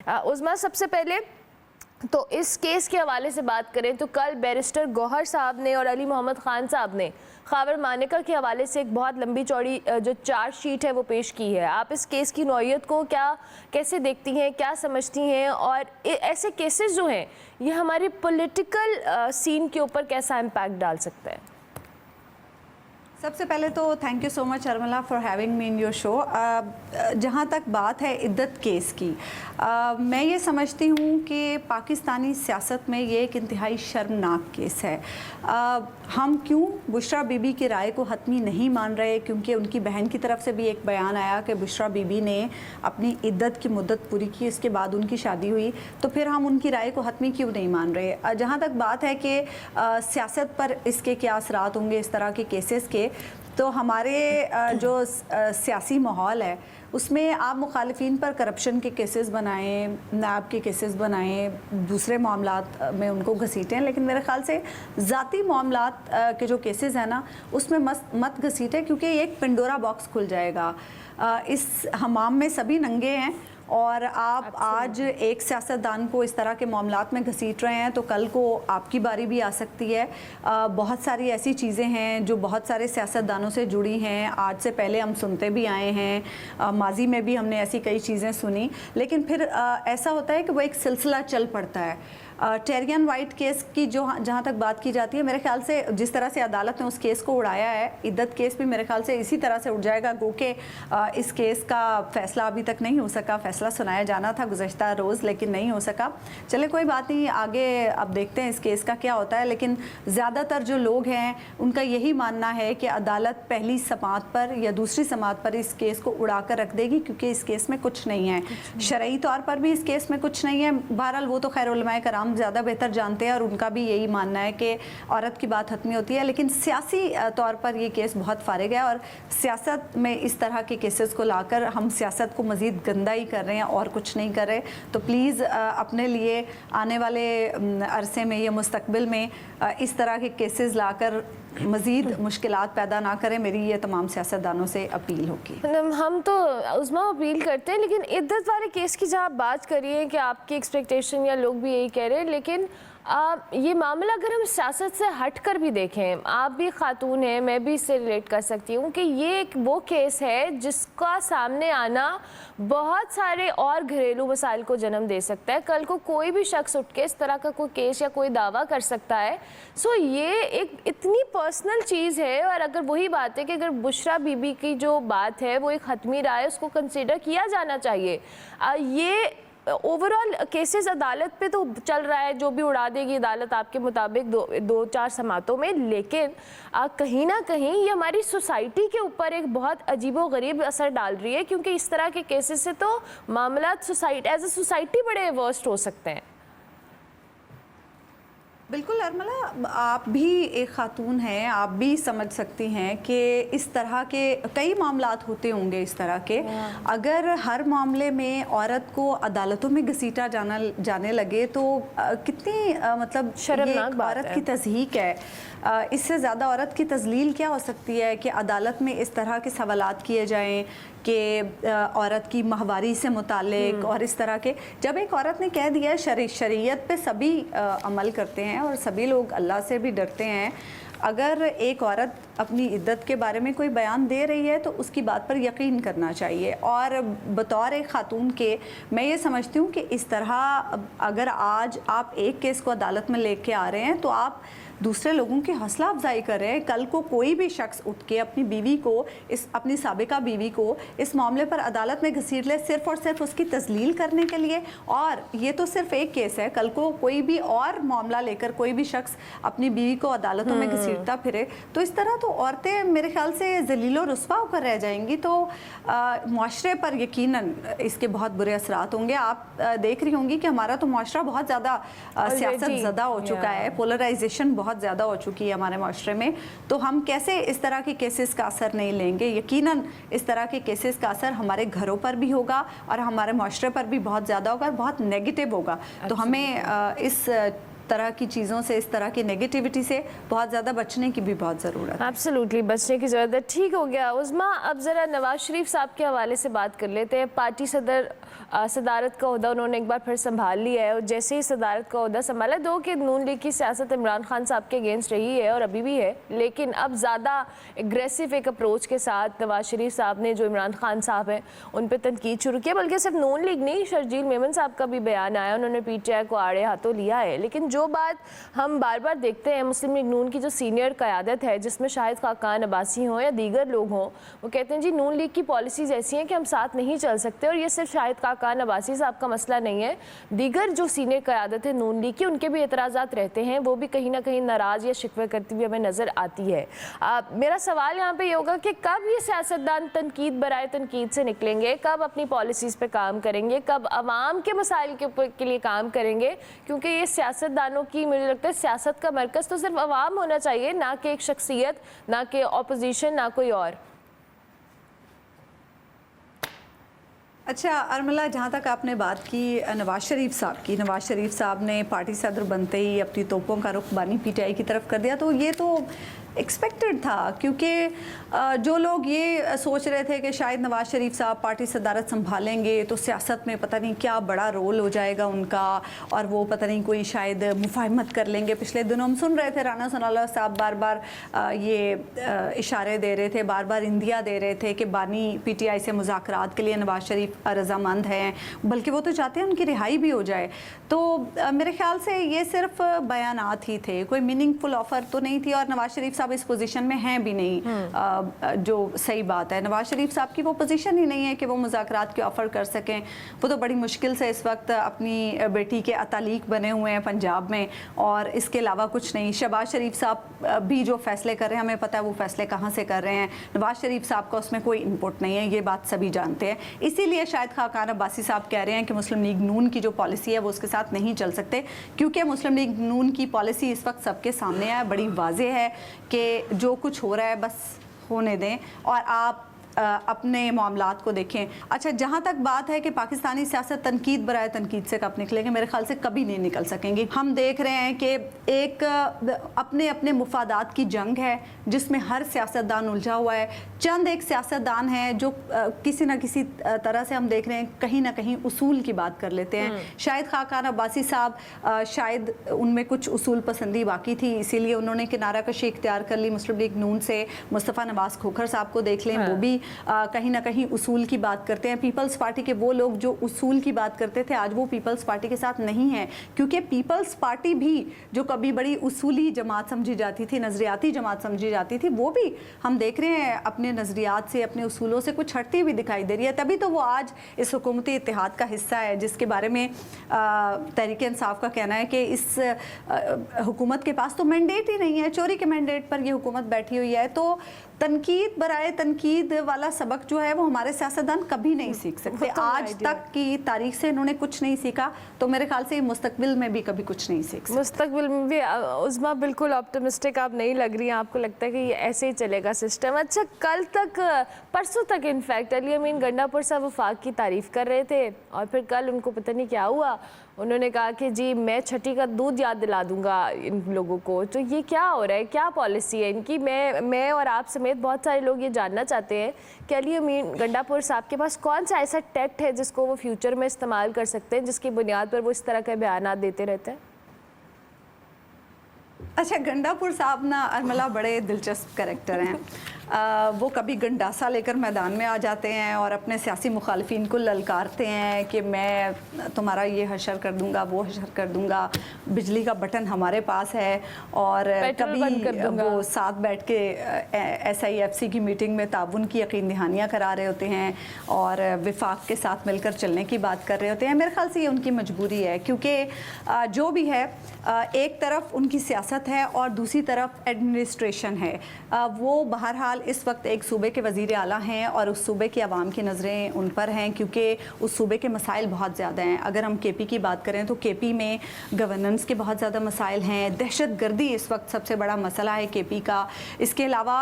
उज़मा, सबसे पहले तो इस केस के हवाले से बात करें तो कल बैरिस्टर गौहर साहब ने और अली मोहम्मद ख़ान साहब ने ख़ाबर मानेका के हवाले से एक बहुत लंबी चौड़ी जो चार्ज शीट है वो पेश की है। आप इस केस की नौइयत को कैसे देखती हैं, क्या समझती हैं, और ऐसे केसेस जो हैं ये हमारी पॉलिटिकल सीन के ऊपर कैसा इम्पैक्ट डाल सकता है? सबसे पहले तो थैंक यू सो मच अर्मला for having me in your show. जहाँ तक बात है इद्दत केस की, मैं ये समझती हूँ कि पाकिस्तानी सियासत में ये एक इंतहाई शर्मनाक केस है। हम क्यों बुशरा बीबी की राय को हतमी नहीं मान रहे? क्योंकि उनकी बहन की तरफ से भी एक बयान आया कि बुशरा बीबी ने अपनी इद्दत की मुद्दत पूरी की, इसके बाद उनकी शादी हुई, तो फिर हम उनकी राय को हतमी क्यों नहीं मान रहे? जहाँ तक बात है कि सियासत पर इसके क्या असरात होंगे इस तरह के केसेस के, तो हमारे जो सियासी माहौल है उसमें आप मुखालिफिन पर करप्शन के केसेस बनाएं, नायब के केसेस बनाएं, दूसरे मामलात में उनको घसीटें, लेकिन मेरे ख़्याल से ज़ाती मामलात के जो केसेस हैं ना उसमें मत घसीटें, क्योंकि एक पिंडोरा बॉक्स खुल जाएगा। इस हमाम में सभी नंगे हैं और आप आज एक सियासतदान को इस तरह के मामलात में घसीट रहे हैं तो कल को आपकी बारी भी आ सकती है। बहुत सारी ऐसी चीज़ें हैं जो बहुत सारे सियासतदानों से जुड़ी हैं, आज से पहले हम सुनते भी आए हैं, माजी में भी हमने ऐसी कई चीज़ें सुनी, लेकिन फिर ऐसा होता है कि वो एक सिलसिला चल पड़ता है। टेरियन वाइट केस की जहाँ तक बात की जाती है, मेरे ख्याल से जिस तरह से अदालत ने उस केस को उड़ाया है, इद्दत केस भी मेरे ख्याल से इसी तरह से उड़ जाएगा। गो के इस केस का फ़ैसला अभी तक नहीं हो सका, फ़ैसला सुनाया जाना था गुज़श्ता रोज़ लेकिन नहीं हो सका। चले कोई बात नहीं, आगे अब देखते हैं इस केस का क्या होता है। लेकिन ज़्यादातर जो लोग हैं उनका यही मानना है कि अदालत पहली समाअत पर या दूसरी समाअत पर इस केस को उड़ा कर रख देगी, क्योंकि इस केस में कुछ नहीं है, शरई तौर पर भी इस केस में कुछ नहीं है। बहरहाल वो तो खैर उलमाए कराम ज़्यादा बेहतर जानते हैं और उनका भी यही मानना है कि औरत की बात हतमी होती है, लेकिन सियासी तौर पर ये केस बहुत फारिग है और सियासत में इस तरह के केसेस को लाकर हम सियासत को मज़ीद गंदा ही कर रहे हैं और कुछ नहीं कर रहे। तो प्लीज़ अपने लिए आने वाले अरसे में या मुस्तकबिल में इस तरह के केसेस लाकर मज़ीद मुश्किलात पैदा ना करें, मेरी ये तमाम सियासतदानों से अपील होगी। हम तो उज़मा अपील करते हैं, लेकिन इद्दत वाले केस की जब आप बात करिए कि आपकी एक्सपेक्टेशन या लोग भी यही कह रहे हैं, लेकिन ये मामला अगर हम सियासत से हट कर भी देखें, आप भी खातून हैं, मैं भी इससे रिलेट कर सकती हूँ कि ये एक वो केस है जिसका सामने आना बहुत सारे और घरेलू मसाइल को जन्म दे सकता है। कल को कोई भी शख्स उठ के इस तरह का कोई केस या कोई दावा कर सकता है। सो ये एक इतनी पर्सनल चीज़ है, और अगर वही बात है कि अगर बुशरा बीबी की जो बात है वो एक हतमी राय, उसको कंसिडर किया जाना चाहिए। ये ओवरऑल केसेस अदालत पे तो चल रहा है, जो भी उड़ा देगी अदालत आपके मुताबिक दो चार समातों में, लेकिन कहीं ना कहीं ये हमारी सोसाइटी के ऊपर एक बहुत अजीबोगरीब असर डाल रही है, क्योंकि इस तरह के केसेस से तो मामला सोसाइटी एज ए सोसाइटी बड़े वर्स्ट हो सकते हैं। बिल्कुल अर्मला, आप भी एक ख़ातून हैं, आप भी समझ सकती हैं कि इस तरह के कई मामलात होते होंगे इस तरह के। अगर हर मामले में औरत को अदालतों में घसीटा जाने लगे तो कितनी मतलब शर्मनाक बात औरत है। की तज़हीक है। इससे ज़्यादा औरत की तज़लील क्या हो सकती है कि अदालत में इस तरह के सवालात किए जाएं कि औरत की माहवारी से मुतालिक और इस तरह के। जब एक औरत ने कह दिया, शरीयत पे सभी अमल करते हैं और सभी लोग अल्लाह से भी डरते हैं, अगर एक औरत अपनी इद्दत के बारे में कोई बयान दे रही है तो उसकी बात पर यकीन करना चाहिए। और बतौर एक ख़ातून के मैं ये समझती हूँ कि इस तरह अगर आज आप एक केस को अदालत में लेके आ रहे हैं तो आप दूसरे लोगों की हौसला अफजाई कर रहे हैं। कल को कोई भी शख्स उठ के अपनी बीवी को, अपनी साबिका बीवी को इस मामले पर अदालत में घसीट ले सिर्फ और सिर्फ उसकी तजलील करने के लिए, और ये तो सिर्फ एक केस है, कल को कोई भी और मामला लेकर कोई भी शख्स अपनी बीवी को अदालतों में घसीटता फिरे तो इस तरह तो औरतें मेरे ख्याल से जलील और रुस्वा होकर रह जाएंगी। तो मुआशरे पर यकीनन इसके बहुत बुरे असरात होंगे। आप देख रही होंगी कि हमारा तो मुआशरा बहुत ज़्यादा सियासत ज़दा हो चुका है, पोलराइजेशन बहुत ज़्यादा हो चुकी है हमारे माशरे में। तो हम कैसे इस तरह के केसेस का असर नहीं लेंगे? यकीनन इस तरह के केसेस का असर हमारे घरों पर भी होगा और हमारे माशरे पर भी बहुत ज़्यादा होगा और बहुत नेगेटिव होगा। तो हमें इस तरह की चीज़ों से, इस तरह की नेगेटिविटी से बहुत ज़्यादा बचने की भी बहुत ज़रूरत है। एब्सोल्युटली बचने की ज़रूरत है। ठीक हो गया उज़मा, अब ज़रा नवाज शरीफ साहब के हवाले से बात कर लेते हैं। पार्टी सदर सदारत का ओहदा उन्होंने एक बार फिर संभाल लिया है, और जैसे ही सदारत का ओहदा संभाला, दो कि नून लीग की सियासत इमरान खान साहब के अगेंस्ट रही है और अभी भी है, लेकिन अब ज़्यादा एग्रेसिव एक अप्रोच के साथ नवाज शरीफ साहब ने जो इमरान खान साहब हैं उन पर तनकीद शुरू किया। बल्कि सिर्फ नून लीग नहीं, शर्जील मेमन साहब का भी बयान आया, उन्होंने PTI को आड़े हाथों लिया है। लेकिन जो बात हम बार बार देखते हैं, मुस्लिम लीग नून की जो सीनियर क़यादत है, जिसमें शाहिद खाकान अब्बासी हों या दीगर लोग हों, वो कहते हैं जी नून लीग की पॉलिसीज़ ऐसी हैं कि हम साथ नहीं चल सकते। और ये सिर्फ शाहिद खाकान अब्बासी साहब का मसला नहीं है, दीगर जो सीनियर क़यादत है नून लीग की, उनके भी एतराज़ात रहते हैं, वो भी कहीं ना कहीं नाराज़ या शिकवे करती हुई हमें नज़र आती है। मेरा सवाल यहाँ पे ये होगा कि कब ये सियासतदान तनकीद बराए तनकीद से निकलेंगे, कब अपनी पॉलिसीज़ पे काम करेंगे, कब आवाम के मसाइल के लिए काम करेंगे? क्योंकि ये सियासतदानों की, मुझे लगता है सियासत का मरकज़ तो सिर्फ आवाम होना चाहिए, ना कि एक शख्सियत, ना कि अपोजिशन, ना कोई और। अच्छा अर्मिला, जहाँ तक आपने बात की नवाज शरीफ साहब की, नवाज शरीफ साहब ने पार्टी सदर बनते ही अपनी तोपों का रुख बानी PTI की तरफ कर दिया, तो ये तो एक्सपेक्टेड था, क्योंकि जो लोग ये सोच रहे थे कि शायद नवाज शरीफ साहब पार्टी सदारत संभालेंगे तो सियासत में पता नहीं क्या बड़ा रोल हो जाएगा उनका, और वो पता नहीं कोई शायद मुफाहमत कर लेंगे। पिछले दिनों हम सुन रहे थे राना सनाउल्लाह साहब बार बार ये इशारे दे रहे थे, बार बार इंदिया दे रहे थे कि बानी PTI से मुज़ाकरात के लिए नवाज शरीफ रज़ामंद हैं, बल्कि वो तो चाहते हैं उनकी रिहाई भी हो जाए। तो मेरे ख्याल से ये सिर्फ बयानात ही थे, कोई मीनिंगफुल ऑफ़र तो नहीं थी, और नवाज शरीफ साहब इस पोजीशन में हैं भी नहीं। जो सही बात है, नवाज शरीफ साहब की वो पोजीशन ही नहीं है कि वो मुज़ाकरात के ऑफ़र कर सकें। वो तो बड़ी मुश्किल से इस वक्त अपनी बेटी के अतालीक बने हुए हैं पंजाब में, और इसके अलावा कुछ नहीं। शहबाज शरीफ साहब भी जो फैसले कर रहे हैं, हमें पता है वो फैसले कहाँ से कर रहे हैं, नवाज शरीफ साहब का उसमें कोई इनपुट नहीं है, ये बात सभी जानते हैं। इसीलिए शायद खाकान अब्बासी साहब कह रहे हैं कि मुस्लिम लीग नून की जो पॉलिसी है वो उसके साथ नहीं चल सकते, क्योंकि मुस्लिम लीग नून की पॉलिसी इस वक्त सबके सामने है, बड़ी वाज़ेह है कि जो कुछ हो रहा है बस होने दें और आप अपने मामलात को देखें। अच्छा, जहाँ तक बात है कि पाकिस्तानी सियासत तनकीद बराए तनकीद से कब निकलेंगे, मेरे ख्याल से कभी नहीं निकल सकेंगे। हम देख रहे हैं कि एक अपने अपने मुफादात की जंग है जिसमें हर सियासतदान उलझा हुआ है। चंद एक सियासतदान हैं जो किसी न किसी तरह से हम देख रहे हैं कहीं ना कहीं उसूल की बात कर लेते हैं। शायद खाकान अब्बासी साहब शायद उनमें कुछ उसूल पसंदी बाकी थी, इसीलिए उन्होंने किनारा कशी इख्तियार कर ली मुस्लिम लीग नून से। मुस्तफ़ा नवाज खोखर साहब को देख लें, वो भी कहीं ना कहीं उसूल की बात करते हैं। पीपल्स पार्टी के वो लोग जो उसूल की बात करते थे आज वो पीपल्स पार्टी के साथ नहीं है, क्योंकि पीपल्स पार्टी भी जो कभी बड़ी उसूली जमात समझी जाती थी, नज़रियाती जमात समझी जाती थी, वो भी हम देख रहे हैं अपने नज़रियात से, अपने उसूलों से कुछ हटती हुई दिखाई दे रही है। तभी तो वो आज इस हुकूमती इत्तेहाद का हिस्सा है, जिसके बारे में तहरीक इंसाफ का कहना है कि इस हुकूमत के पास तो मैंडेट ही नहीं है, चोरी के मैंडेट पर ये हुकूमत बैठी हुई है। तो तनकीद बराए तनकीद वाला सबक जो है वो हमारे सियासतदान कभी नहीं सीख सकते। आज तक की तारीख से इन्होंने कुछ नहीं सीखा, तो मेरे ख्याल से मुस्तकबिल में भी कभी कुछ नहीं सीख सकते। मुस्तकबिल में भी उस्मा बिल्कुल ऑप्टिमिस्टिक आप नहीं लग रही हैं, आपको लगता है कि ये ऐसे ही चलेगा सिस्टम। अच्छा, कल तक, परसों तक इनफैक्ट अली अमीन गंडापुर साहब वफाक की तारीफ़ कर रहे थे, और फिर कल उनको पता नहीं क्या हुआ, उन्होंने कहा कि जी मैं छठी का दूध याद दिला दूंगा इन लोगों को। तो ये क्या हो रहा है, क्या पॉलिसी है इनकी? मैं और आप समेत बहुत सारे लोग ये जानना चाहते हैं कि अली अमीन गंडापुर साहब के पास कौन सा ऐसा टैक्ट है जिसको वो फ्यूचर में इस्तेमाल कर सकते हैं, जिसकी बुनियाद पर वो इस तरह के बयान देते रहते हैं। अच्छा, गंडापुर साहब ना अर्मला बड़े दिलचस्प कैरेक्टर हैं। वो कभी गंडासा लेकर मैदान में आ जाते हैं और अपने सियासी मुखालफिन को ललकारते हैं कि मैं तुम्हारा ये हशर कर दूंगा, वो हशर कर दूंगा, बिजली का बटन हमारे पास है। और कभी वो साथ बैठ के SIFC की मीटिंग में ताउन की यकीन दहानियाँ करा रहे होते हैं और विफाक के साथ मिलकर चलने की बात कर रहे होते हैं। मेरे ख्याल से ये उनकी मजबूरी है, क्योंकि जो भी है एक तरफ उनकी सियासत है और दूसरी तरफ एडमिनिस्ट्रेशन है। वो बहरहाल इस वक्त एक सूबे के वज़ीर आला हैं और उस सूबे की आवाम की नज़रें उन पर हैं, क्योंकि उस सूबे के मसाइल बहुत ज़्यादा हैं। अगर हम KP की बात करें तो KP में गवर्नेंस के बहुत ज़्यादा मसाइल हैं, दहशत गर्दी इस वक्त सबसे बड़ा मसला है KP का। इसके अलावा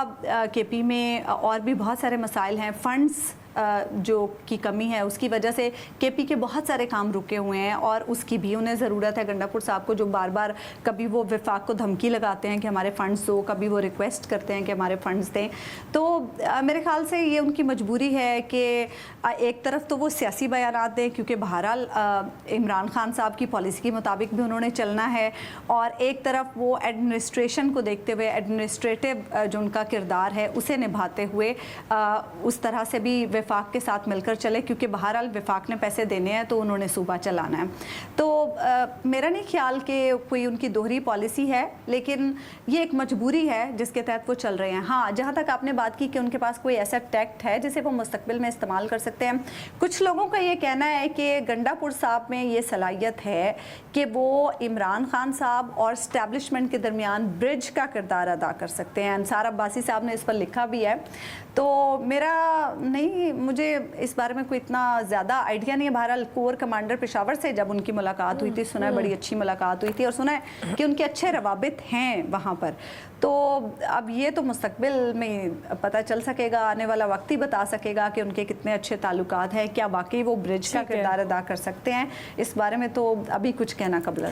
KP में और भी बहुत सारे मसाइल हैं, फंड्स जो की कमी है उसकी वजह से केपी के बहुत सारे काम रुके हुए हैं और उसकी भी उन्हें ज़रूरत है। गंडापुर साहब को जो बार बार कभी वो विफाक को धमकी लगाते हैं कि हमारे फ़ंड्स दो, कभी वो रिक्वेस्ट करते हैं कि हमारे फ़ंड्स दें, तो मेरे ख्याल से ये उनकी मजबूरी है कि एक तरफ तो वो सियासी बयानात दें क्योंकि बहरहाल इमरान खान साहब की पॉलिसी के मुताबिक भी उन्होंने चलना है, और एक तरफ वो एडमिनिस्ट्रेशन को देखते हुए एडमिनिस्ट्रेटिव जो उनका किरदार है उसे निभाते हुए उस तरह से भी वफाक के साथ मिलकर चले, क्योंकि बहरहाल वफाक ने पैसे देने हैं तो उन्होंने सूबा चलाना है। तो मेरा नहीं ख्याल कि कोई उनकी दोहरी पॉलिसी है, लेकिन ये एक मजबूरी है जिसके तहत वो चल रहे हैं। हाँ, जहाँ तक आपने बात की कि उनके पास कोई ऐसा टैक्ट है जिसे वो मुस्तकबिल में इस्तेमाल कर सकते हैं, कुछ लोगों का ये कहना है कि गंडापुर साहब में ये सलाहियत है कि वो इमरान खान साहब और स्टैब्लिशमेंट के दरमियान ब्रिज का किरदार अदा कर सकते हैं। अंसार अब्बासी साहब ने इस पर लिखा भी है, तो मेरा नहीं, मुझे इस बारे में कोई इतना ज़्यादा आइडिया नहीं है। बहरहाल कोर कमांडर पेशावर से जब उनकी मुलाकात हुई थी, सुना है बड़ी अच्छी मुलाकात हुई थी और सुना है कि उनके अच्छे रवाबित हैं वहाँ पर। तो अब ये तो मुस्तकबिल में पता चल सकेगा, आने वाला वक्त ही बता सकेगा कि उनके कितने अच्छे ताल्लुकात हैं, क्या वाकई वो ब्रिज का किरदार अदा कर सकते हैं। इस बारे में तो अभी कुछ कहना कबल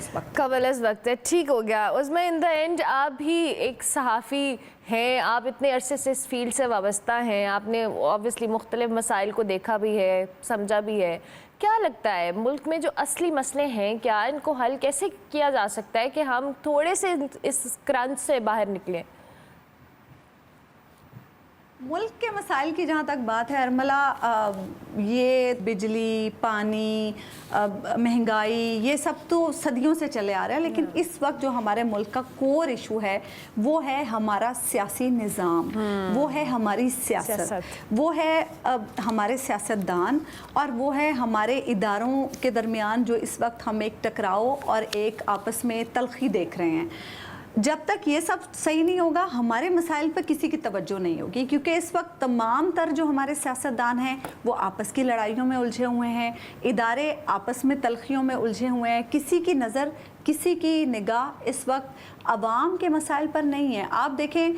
अज़ वक्त है। ठीक हो गया। उसमें इन द एंड आप भी एक सहाफ़ी हैं, आप इतने अरसे से इस फील्ड से वाबस्ता हैं, आपने ऑब्वियसली मुख्तलिफ मसाइल को देखा भी है, समझा भी है। क्या लगता है मुल्क में जो असली मसले हैं, क्या इनको हल कैसे किया जा सकता है कि हम थोड़े से इस क्रंच से बाहर निकलें? मुल्क के मसाइल की जहाँ तक बात है अरमला, ये बिजली, पानी, महंगाई, ये सब तो सदियों से चले आ रहा है, लेकिन इस वक्त जो हमारे मुल्क का कोर इशू है वो है हमारा सियासी निज़ाम, वो है हमारी सियासत, वो है हमारे सियासतदान, और वो है हमारे इदारों के दरमियान जो इस वक्त हम एक टकराव और एक आपस में तलखी देख रहे हैं। जब तक ये सब सही नहीं होगा, हमारे मसाइल पर किसी की तवज्जो नहीं होगी, क्योंकि इस वक्त तमाम तर जो हमारे सियासतदान हैं वो आपस की लड़ाइयों में उलझे हुए हैं, इदारे आपस में तलखियों में उलझे हुए हैं, किसी की नज़र, किसी की निगाह इस वक्त आवाम के मसाइल पर नहीं है। आप देखें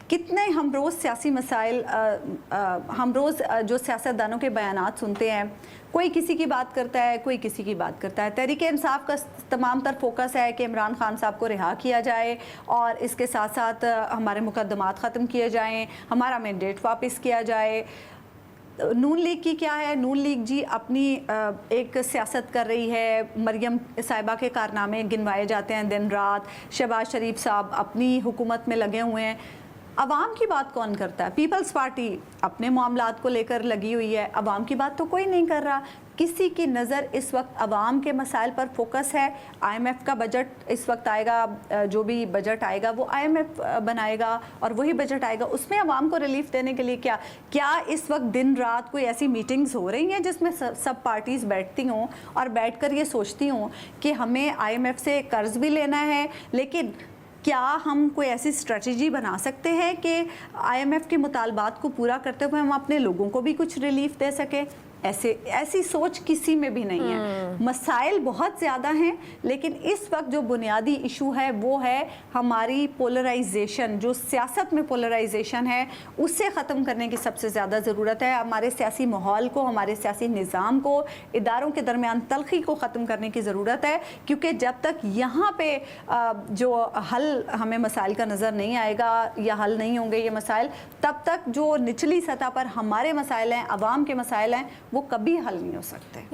कितने हम रोज़ सियासी मसाइल, हम रोज़ जो सियासतदानों के बयानात सुनते हैं, कोई किसी की बात करता है, कोई किसी की बात करता है। तहरीक इंसाफ का तमाम तर फोकस है कि इमरान खान साहब को रिहा किया जाए और इसके साथ साथ हमारे मुकदमात ख़त्म किए जाएं, हमारा मैंडेट वापस किया जाए। नून लीग की क्या है, नून लीग जी अपनी एक सियासत कर रही है, मरियम साहिबा के कारनामे गिनवाए जाते हैं दिन रात, शहबाज शरीफ साहब अपनी हुकूमत में लगे हुए हैं। अवाम की बात कौन करता है? पीपल्स पार्टी अपने मामलात को लेकर लगी हुई है, अवाम की बात तो कोई नहीं कर रहा। किसी की नज़र इस वक्त अवाम के मसाइल पर फोकस है। IMF का बजट इस वक्त आएगा, जो भी बजट आएगा वो IMF बनाएगा और वही बजट आएगा, उसमें अवाम को रिलीफ देने के लिए क्या इस वक्त दिन रात कोई ऐसी मीटिंग्स हो रही हैं जिसमें सब पार्टीज़ बैठती हों और बैठकर ये सोचती हों कि हमें IMF से कर्ज भी लेना है, लेकिन क्या हम कोई ऐसी स्ट्रेटजी बना सकते हैं कि IMF के मुतालबात को पूरा करते हुए हम अपने लोगों को भी कुछ रिलीफ दे सकें? ऐसी सोच किसी में भी नहीं है। मसाइल बहुत ज़्यादा हैं, लेकिन इस वक्त जो बुनियादी इशू है वो है हमारी पोलराइजेशन, जो सियासत में पोलराइजेशन है उससे ख़त्म करने की सबसे ज़्यादा ज़रूरत है। हमारे सियासी माहौल को, हमारे सियासी निज़ाम को, इदारों के दरमियान तलखी को ख़त्म करने की ज़रूरत है, क्योंकि जब तक यहाँ पे जो हल हमें मसाइल का नज़र नहीं आएगा या हल नहीं होंगे ये मसाइल, तब तक जो निचली सतह पर हमारे मसाइल हैं, अवाम के मसाइल हैं, वो कभी हल नहीं हो सकते।